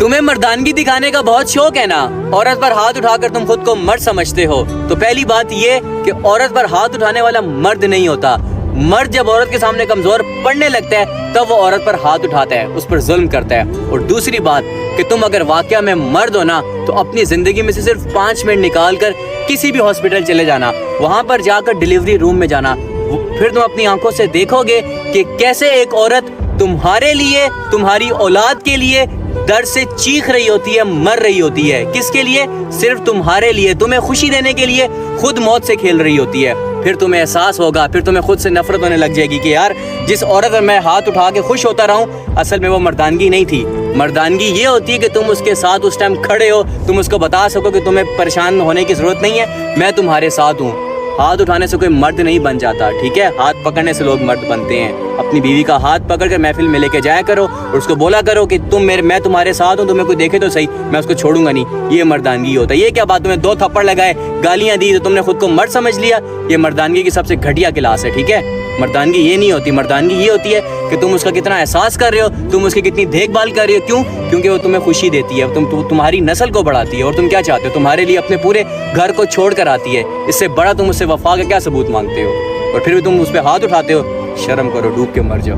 تمہیں مردانگی دکھانے کا بہت شوق ہے نا، عورت پر ہاتھ اٹھا کر تم خود کو مرد سمجھتے ہو، تو پہلی بات یہ کہ عورت پر ہاتھ اٹھانے والا مرد نہیں ہوتا۔ مرد جب عورت کے سامنے کمزور پڑنے لگتا ہے تب وہ عورت پر ہاتھ اٹھاتا ہے، اس پر ظلم کرتا ہے۔ اور دوسری بات کہ تم اگر واقعہ میں مرد ہو نا تو اپنی زندگی میں سے صرف 5 منٹ نکال کر کسی بھی ہاسپٹل چلے جانا، وہاں پر جا کر ڈیلیوری روم میں جانا، پھر تم اپنی آنکھوں سے دیکھو گے کہ کیسے ایک عورت تمہارے لیے، تمہاری اولاد کے لیے درد سے چیخ رہی ہوتی ہے، مر رہی ہوتی ہے۔ کس کے لیے؟ صرف تمہارے لیے، تمہیں خوشی دینے کے لیے خود موت سے کھیل رہی ہوتی ہے۔ پھر تمہیں احساس ہوگا، پھر تمہیں خود سے نفرت ہونے لگ جائے گی کہ یار جس عورت پر میں ہاتھ اٹھا کے خوش ہوتا رہا ہوں اصل میں وہ مردانگی نہیں تھی۔ مردانگی یہ ہوتی ہے کہ تم اس کے ساتھ اس ٹائم کھڑے ہو، تم اس کو بتا سکو کہ تمہیں پریشان ہونے کی ضرورت نہیں ہے، میں تمہارے ساتھ ہوں۔ ہاتھ اٹھانے سے کوئی مرد نہیں بن جاتا، ٹھیک ہے؟ ہاتھ پکڑنے سے لوگ مرد بنتے ہیں۔ اپنی بیوی کا ہاتھ پکڑ کر محفل میں لے کے جایا کرو اور اس کو بولا کرو کہ میں تمہارے ساتھ ہوں، تمہیں کوئی دیکھے تو صحیح، میں اس کو چھوڑوں گا نہیں۔ یہ مردانگی ہوتا ہے۔ یہ کیا بات، تمہیں 2 تھپڑ لگائے، گالیاں دی تو تم نے خود کو مرد سمجھ لیا؟ یہ مردانگی کی سب سے گھٹیا کلاس ہے، ٹھیک ہے؟ مردانگی یہ نہیں ہوتی۔ مردانگی یہ ہوتی ہے کہ تم اس کا کتنا احساس کر رہے ہو، تم اس کی کتنی دیکھ بھال کر رہے ہو۔ کیوں؟ کیونکہ وہ تمہیں خوشی دیتی ہے، تمہاری نسل کو بڑھاتی ہے، اور تم کیا چاہتے ہو؟ تمہارے لیے اپنے پورے گھر کو چھوڑ کر آتی ہے۔ اس سے بڑا تم اس سے وفا کا کیا ثبوت مانگتے ہو؟ اور پھر بھی تم اس پہ ہاتھ اٹھاتے ہو۔ شرم کرو، ڈوب کے مر جاؤ۔